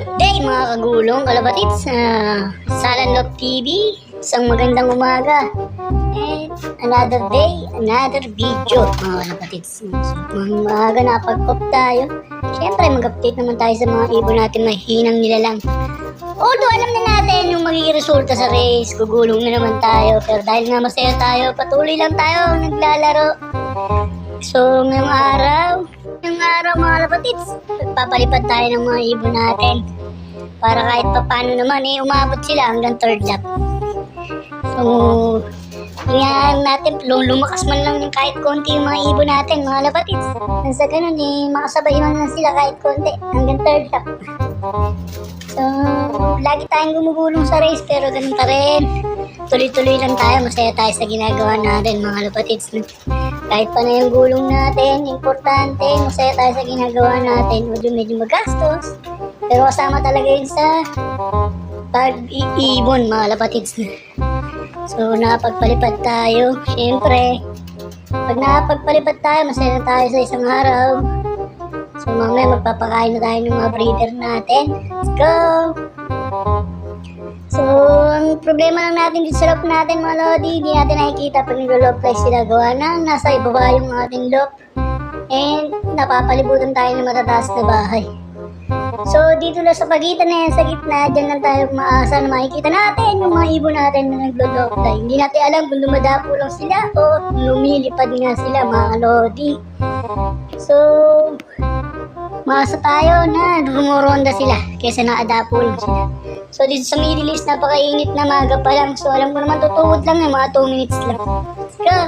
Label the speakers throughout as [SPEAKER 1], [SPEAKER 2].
[SPEAKER 1] Good day mga kagulong, kalabatit sa Salanlop TV. Isang magandang umaga. And another day, another video mga kalapatits. So, mga umaga napag-off tayo. Siyempre mag-update naman tayo sa mga ibon natin na hinang nilalang. Although alam na natin yung magiging resulta sa race, gugulong na naman tayo. Pero dahil nga masaya tayo, patuloy lang tayo naglalaro. So ngayong araw mga kalapatits, papalipad tayo ng mga ibon natin para kahit pa paano naman umabot sila hanggang third lap. So tingnan natin lumakas man lang yung kahit konti yung mga ibon natin mga kalapatits. Nang sa ganun makasabay man lang sila kahit konti hanggang third lap. So lagi tayong gumugulong sa race pero ganun pa rin. Tuloy-tuloy lang tayo, masaya tayo sa ginagawa natin mga kalapatits. Kahit pa na yung gulong natin, importante, masaya tayo sa ginagawa natin. Medyo magastos, pero kasama talaga yun sa pag-iibon mga kalapatits. So nakapagpalipad tayo, syempre pag nakapagpalipad tayo, masaya na tayo sa isang araw. So mamaya magpapakain na tayo ng mga breeder natin. Let's go! So, ang problema lang natin dito sa loop natin mga lodi, hindi natin nakikita pag nag-loop fly sila. Gawa na, nasa ibaba yung ating loop. And napapalibutan tayo ng matataas na bahay. So, dito lang sa pagitan na yan, sa gitna, dyan lang tayo umaasa na makikita natin yung mga ibon natin na nag-loop fly. Hindi natin alam kung dumadapo lang sila o lumilipad nga sila mga lodi. So, maasa tayo na rumuronda sila kaysa naadapo lang sila. So dito sa Middle East, napakainit na maga pa lang. So alam ko naman tutuwod lang mga 2 minutes lang. Let's go!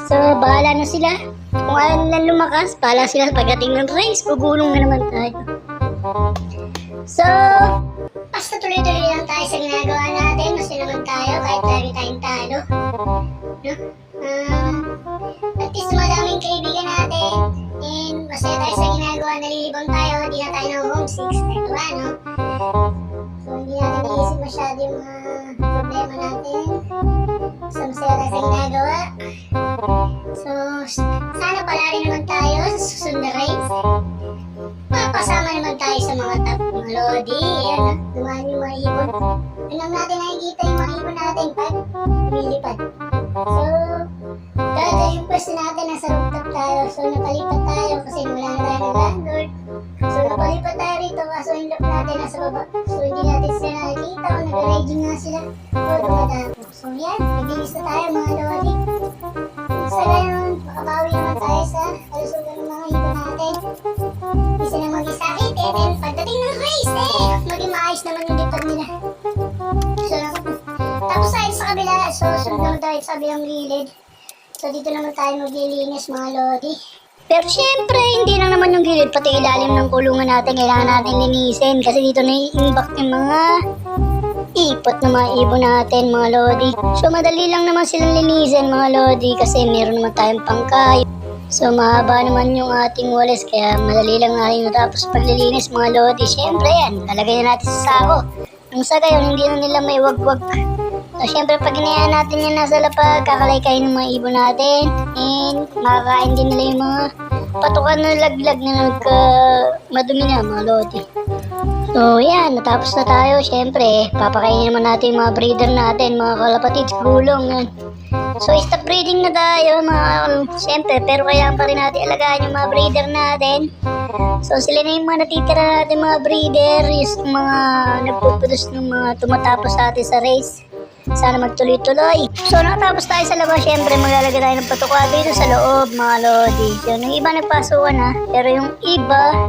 [SPEAKER 1] So bahala na sila. Kung ayaw nilang lumakas, bahala sila pagdating ng race. Gugulong na naman tayo. So, basta tuloy-tuloy lang tayo sa ginagawa natin. Masaya naman tayo kahit lagi tayong talo. No? At least madaming kaibigan natin. And masaya tayo sa ginagawa. Nalilibang tayo. Hindi na tayo ng homesick. Diba, no? So, hindi natin naisip masyado yung mga problema natin. So, masaya tayo sa ginagawa. So, sana pala rin naman tayo sa susunod na race. Mapasama naman tayo sa mga top mga lodi. Ayan, dumaan yung mga ibon. Doon lang natin nakikita yung mga ibon natin pag lumilipad. So, dahil yung pwesto natin nasa rooftop tayo. So, napalipat tayo kasi wala na tayo ng landlord. So, napalipat tayo rito kaso yung loop natin nasa baba. So, hindi natin sila nakikita o nag-raging nga sila o dumadapo. So, yan. Naglinis na tayo mga lodi. Sa gayon, makabawi naman tayo sa kalusugan ng mga ibon natin. Isa na mag-isakit and then pagdating ng race, maging maayos naman yung lipad nila. So, tapos tayo sa kabila. So, sunod naman tayo sa kabilang gilid. So, dito naman tayo maglilinis mga lodi. Pero syempre, hindi lang naman yung gilid, pati ilalim ng kulungan natin, kailangan natin linisin. Kasi dito na-iimbak yung mga ipot ng mga ibon natin, mga lodi. So, madali lang naman silang linisin, mga lodi, kasi meron naman tayong pangkay. So, mahaba naman yung ating walis, kaya madali lang natin natapos paglilinis, mga lodi. Syempre yan, lalagay na natin sa sako. Nang sa gayon, hindi na nila may wag-wag. So, syempre, pag inayaan natin yan nasa lapag, kakalaykay ng mga ibon natin. And, makakain din nila yung mga patukan na laglag na madumi na, mga lodi. So, yan, natapos na tayo. Syempre, papakainin naman natin yung mga breeder natin, mga kalapatid, gulong. Yan. So, stop breeding na tayo, syempre, pero kailangan pa rin natin alagaan yung mga breeder natin. So, sila na yung mga natitira natin, mga breeder, yung mga nagpupudos ng mga tumatapos sa atin sa race. Sana magtuloy-tuloy. So, nakatapos tayo sa labas, syempre, maglalagay tayo ng patuka dito sa loob, mga lodi. So, yung iba nagpasukan na, pero yung iba,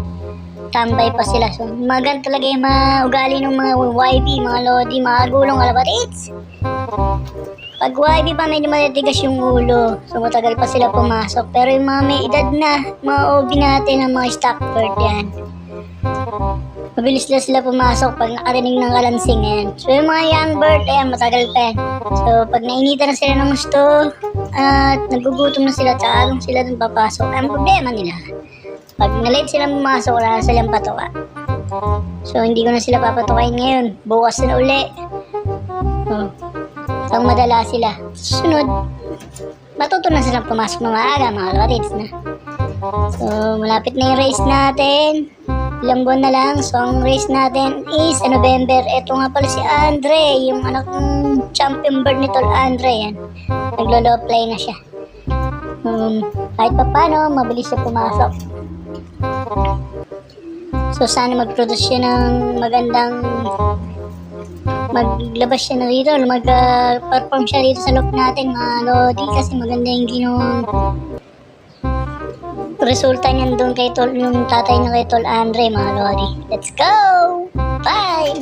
[SPEAKER 1] tambay pa sila. So, maganda talaga yung mga ugali ng mga YB, mga lodi, mga gulong kalapatids. Pag YB pa, medyo matitigas yung ulo. So, matagal pa sila pumasok. Pero yung mga may edad na, mga OB natin, ang mga stock bird yan. Mabilis na sila pumasok pag nakarinig ng kalansing yan. So, yung mga young bird, matagal pa yan. So, pag nainitan na sila ng gusto, at nagugutom na sila, tsaka lang sila dun papasok. Ang problema nila, pag nalate silang pumasok, wala na silang patuka. So, hindi ko na sila papatukain ngayon. Bukas na uli. So, madala sila. Susunod, matuto na silang pumasok ng maaga, mga kalapatids na. So, malapit na yung race natin. Ilang buwan na lang, so ang race natin is sa November. Ito nga pala si Andre, yung anak ng champion bird ni Tol Andre. Yan. Naglo-low play na siya. Kahit pa paano, mabilis siya pumasok. So sana mag-produce siya ng magandang maglabas siya na dito, mag-perform siya dito sa loop natin mga lodi, kasi maganda yung resulta niyan doon kay Tol, yung tatay niya kay Tol Andre mga lodi. Let's go! Bye!